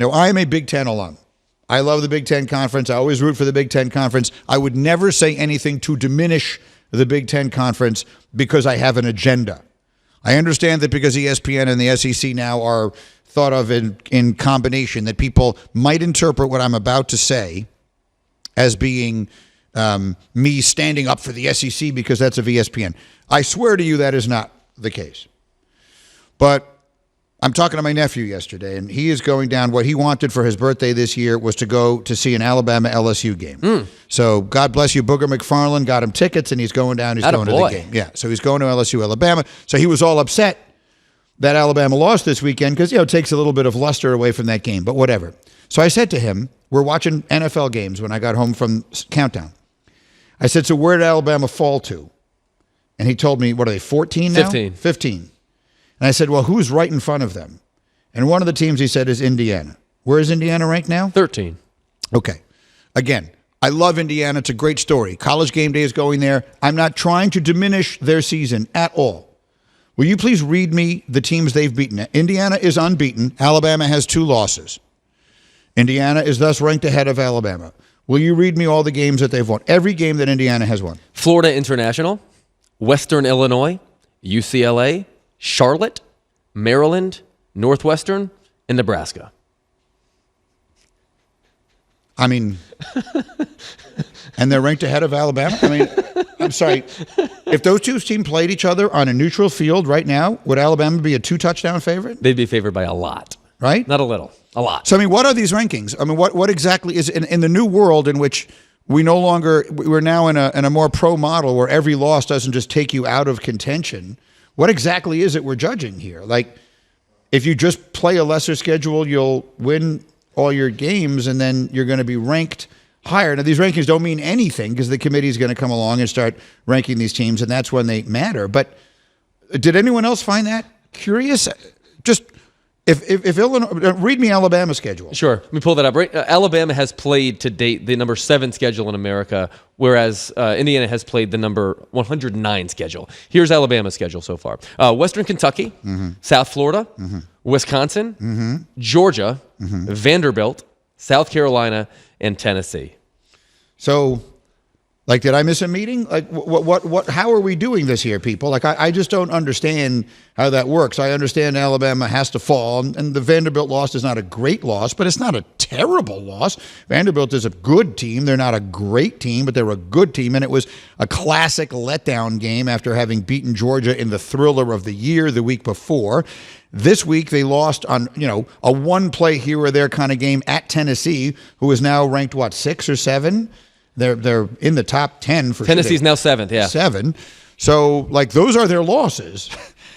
Now, I am a Big Ten alum. I love the Big Ten Conference. I always root for the Big Ten Conference. I would never say anything to diminish the Big Ten Conference because I have an agenda. I understand that because ESPN and the SEC now are thought of in combination, that people might interpret what I'm about to say as being me standing up for the SEC because that's of ESPN. I swear to you that is not the case. But I'm talking to my nephew yesterday, and he is going down. What he wanted for his birthday this year was to go to see an Alabama LSU game. So God bless you, Booger McFarland got him tickets, and he's going down. He's going to the game. Yeah, so he's going to LSU, Alabama. So he was all upset that Alabama lost this weekend because, it takes a little bit of luster away from that game, but whatever. So I said to him, we're watching NFL games when I got home from Countdown. I said, so where did Alabama fall to? And he told me, what are they, 14 now? 15. And I said, well, who's right in front of them? And one of the teams he said is Indiana. Where is Indiana ranked now? 13. Okay. Again, I love Indiana. It's a great story. College Game Day is going there. I'm not trying to diminish their season at all. Will you please read me the teams they've beaten? Indiana is unbeaten. Alabama has 2 losses. Indiana is thus ranked ahead of Alabama. Will you read me all the games that they've won? Every game that Indiana has won. Florida International, Western Illinois, UCLA, Charlotte, Maryland, Northwestern, and Nebraska. I mean, and they're ranked ahead of Alabama? I mean, I'm sorry. If those two teams played each other on a neutral field right now, would Alabama be a 2-touchdown favorite? They'd be favored by a lot. Right? Not a little, a lot. So, I mean, what are these rankings? I mean, what exactly is in the new world in which we're now in a more pro model where every loss doesn't just take you out of contention? What exactly is it we're judging here? Like, if you just play a lesser schedule, you'll win all your games, and then you're going to be ranked higher. Now, these rankings don't mean anything because the committee is going to come along and start ranking these teams, and that's when they matter. But did anyone else find that curious? Just if Illinois, read me Alabama's schedule. Sure, let me pull that up. Right, Alabama has played to date the number 7 schedule in America, whereas Indiana has played the number 109 schedule. Here's Alabama's schedule so far: Western Kentucky, South Florida, Wisconsin, Georgia, Vanderbilt, South Carolina, and Tennessee. So, like, did I miss a meeting? Like, what? How are we doing this here, people? Like, I just don't understand how that works. I understand Alabama has to fall, and the Vanderbilt loss is not a great loss, but it's not a terrible loss. Vanderbilt is a good team. They're not a great team, but they're a good team, and it was a classic letdown game after having beaten Georgia in the thriller of the year the week before. This week, they lost on, a one-play here or there kind of game at Tennessee, who is now ranked, 6 or 7? They're in the top 10 for Tennessee's now 7th, yeah. 7. So, like, those are their losses,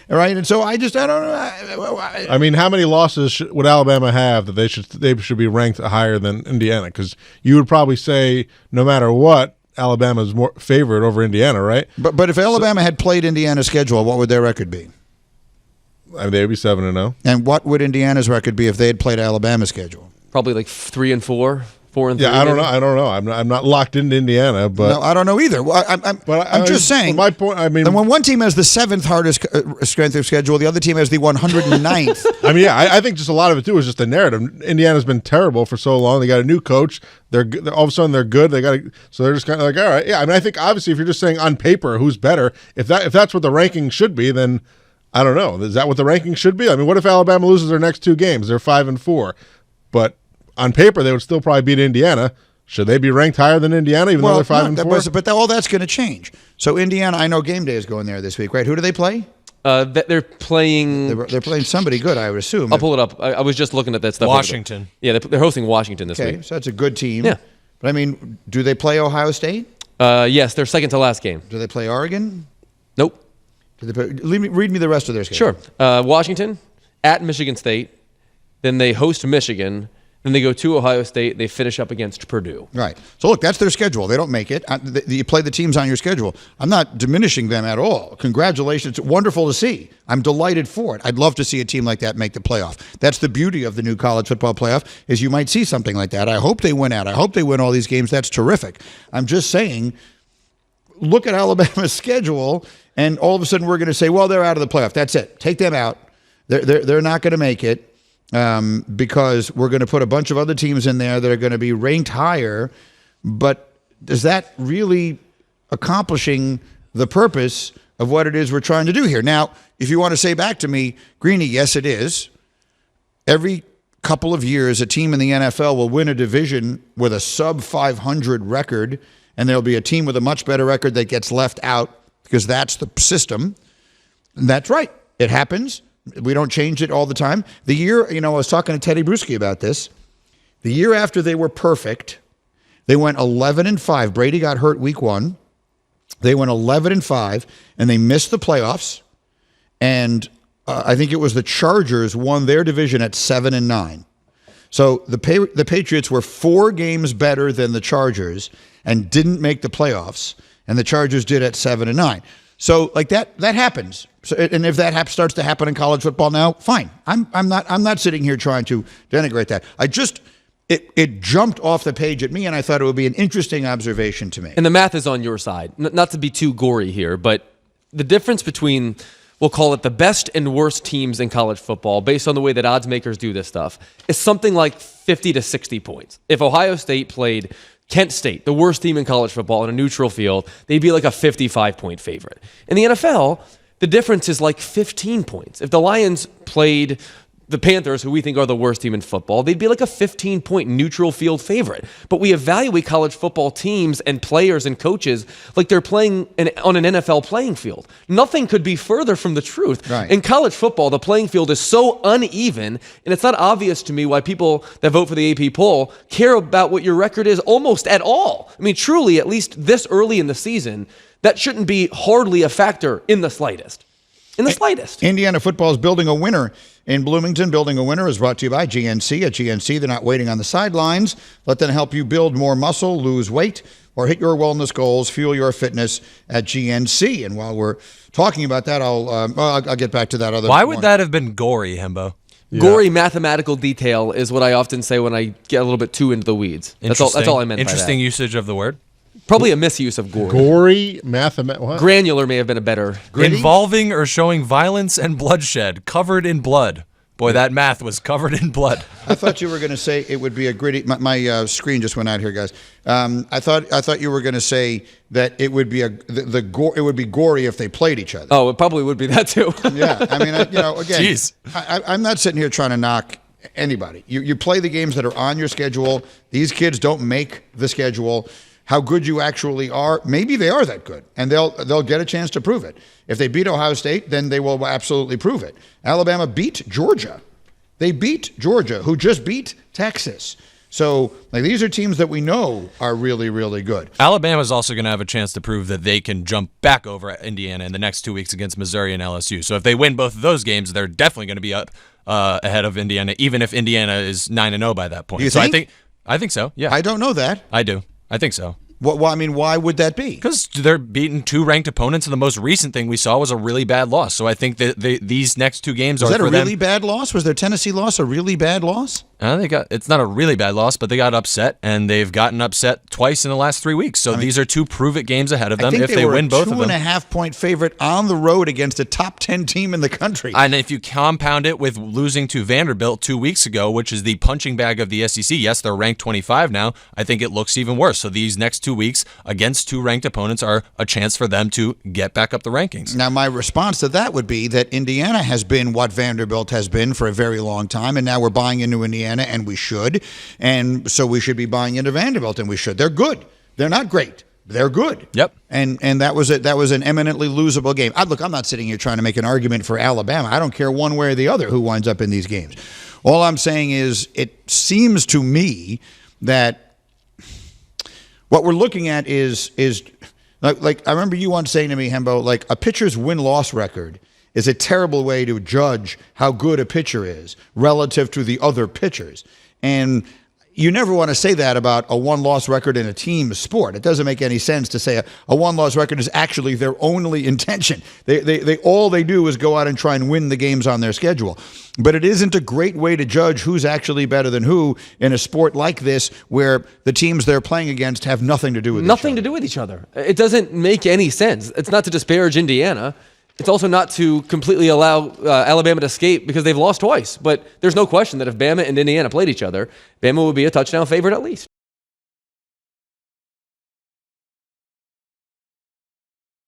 right? And so I don't know. I mean, how many losses would Alabama have that they should be ranked higher than Indiana? Because you would probably say, no matter what, Alabama's more favored over Indiana, right? But if Alabama had played Indiana's schedule, what would their record be? I mean, they would be 7-0. And what would Indiana's record be if they had played Alabama's schedule? Probably like 3-4, 4-3. Yeah, I don't know. I'm not locked into Indiana, but no, I don't know either. Well, I'm just saying. My point. I mean, and when one team has the 7th hardest strength of schedule, the other team has the 109th. I mean, yeah, I think just a lot of it too is just the narrative. Indiana's been terrible for so long. They got a new coach. They're all of a sudden they're good. So they're just kind of like, all right, yeah. I mean, I think obviously if you're just saying on paper who's better, if that's what the ranking should be, then I don't know. Is that what the ranking should be? I mean, what if Alabama loses their next 2 games? They're 5-4, but on paper they would still probably beat Indiana. Should they be ranked higher than Indiana, even though they're 5-4? But all that's going to change. So Indiana, I know Game Day is going there this week, right? Who do they play? They're playing. They're playing somebody good, I would assume. I'll pull it up. I was just looking at that stuff. Washington. Yeah, they're hosting Washington this week. So that's a good team. Yeah. But I mean, do they play Ohio State? Yes, they're second to last game. Do they play Oregon? Nope. Read me the rest of their schedule. Sure. Washington, at Michigan State. Then they host Michigan. Then they go to Ohio State. They finish up against Purdue. Right. So, look, that's their schedule. They don't make it. You play the teams on your schedule. I'm not diminishing them at all. Congratulations. It's wonderful to see. I'm delighted for it. I'd love to see a team like that make the playoff. That's the beauty of the new college football playoff is you might see something like that. I hope they win out. I hope they win all these games. That's terrific. I'm just saying, look at Alabama's schedule, and all of a sudden we're going to say, well, they're out of the playoff. That's it. Take them out. They're not going to make it. because we're going to put a bunch of other teams in there that are going to be ranked higher. But is that really accomplishing the purpose of what it is we're trying to do here? Now, if you want to say back to me, Greeny, yes, it is. Every couple of years, a team in the NFL will win a division with a sub 500 record, and there'll be a team with a much better record that gets left out because that's the system. And that's right. It happens. We don't change it all the time. The year, I was talking to Teddy Bruschi about this. The year after they were perfect, they went 11-5. Brady got hurt week 1. They went 11-5, and they missed the playoffs. And I think it was the Chargers won their division at 7-9. So the Patriots were 4 games better than the Chargers and didn't make the playoffs, and the Chargers did at 7-9. So like that happens. So, and if that starts to happen in college football now, fine. I'm not sitting here trying to denigrate that. It jumped off the page at me, and I thought it would be an interesting observation to me. And the math is on your side. Not to be too gory here, but the difference between, we'll call it the best and worst teams in college football, based on the way that odds makers do this stuff, is something like 50 to 60 points. If Ohio State played Kent State, the worst team in college football, in a neutral field, they'd be like a 55-point favorite. In the NFL, the difference is like 15 points. If the Lions played the Panthers, who we think are the worst team in football, they'd be like a 15-point neutral field favorite. But we evaluate college football teams and players and coaches like they're playing on an NFL playing field. Nothing could be further from the truth. Right. In college football, the playing field is so uneven, and it's not obvious to me why people that vote for the AP poll care about what your record is almost at all. I mean, truly, at least this early in the season, that shouldn't be hardly a factor in the slightest. In the slightest. Indiana football is building a winner in Bloomington. Building a winner is brought to you by GNC. At GNC, they're not waiting on the sidelines. Let them help you build more muscle, lose weight, or hit your wellness goals, fuel your fitness at GNC. And while we're talking about that, I'll get back to that other. Why would that have been gory, Hembo? Yeah. Gory mathematical detail is what I often say when I get a little bit too into the weeds. That's all I meant by that. Interesting usage of the word. Probably a misuse of gory. Gory mathematical. Granular may have been a better. Gritty? Involving or showing violence and bloodshed, covered in blood. Boy, that math was covered in blood. I thought you were going to say it would be a gritty. My screen just went out here, guys. I thought you were going to say that it would be it would be gory if they played each other. Oh, it probably would be that too. Yeah, I mean, again, Jeez. I'm not sitting here trying to knock anybody. You play the games that are on your schedule. These kids don't make the schedule. How good you actually are, maybe they are that good, and they'll get a chance to prove it. If they beat Ohio State, then they will absolutely prove it. Alabama beat Georgia. They beat Georgia, who just beat Texas. So these are teams that we know are really, really good. Alabama's also going to have a chance to prove that they can jump back over Indiana in the next 2 weeks against Missouri and LSU. So if they win both of those games, they're definitely going to be up ahead of Indiana, even if Indiana is 9-0 by that point. You so think? I think so. Yeah, I don't know that. I do. I think so. I mean, why would that be? Because they're beating 2 ranked opponents, and the most recent thing we saw was a really bad loss. So I think that these next 2 games Was are that for a them. really bad loss? Was their Tennessee loss a really bad loss? It's not a really bad loss, but they got upset, and they've gotten upset twice in the last 3 weeks. So these are 2 prove-it games ahead of them if they win both of them. I think they were a 2.5-point favorite on the road against a top 10 team in the country. And if you compound it with losing to Vanderbilt 2 weeks ago, which is the punching bag of the SEC, yes, they're ranked 25 now, I think it looks even worse. So these next 2 weeks against 2 ranked opponents are a chance for them to get back up the rankings. Now, my response to that would be that Indiana has been what Vanderbilt has been for a very long time, and now we're buying into Indiana, and we should. And so we should be buying into Vanderbilt, and we should. They're good. They're not great. They're good. Yep. And that was an eminently losable game. Look, I'm not sitting here trying to make an argument for Alabama. I don't care one way or the other who winds up in these games. All I'm saying is it seems to me that what we're looking at is like I remember you once saying to me, Hembo, like a pitcher's win-loss record is a terrible way to judge how good a pitcher is relative to the other pitchers. And you never want to say that about a one-loss record in a team sport. It doesn't make any sense to say a one-loss record is actually their only intention. They all they do is go out and try and win the games on their schedule. But it isn't a great way to judge who's actually better than who in a sport like this, where the teams they're playing against have nothing to do with Nothing to do with each other. It doesn't make any sense. It's not to disparage Indiana. It's also not to completely allow Alabama to escape because they've lost twice. But there's no question that if Bama and Indiana played each other, Bama would be a touchdown favorite at least.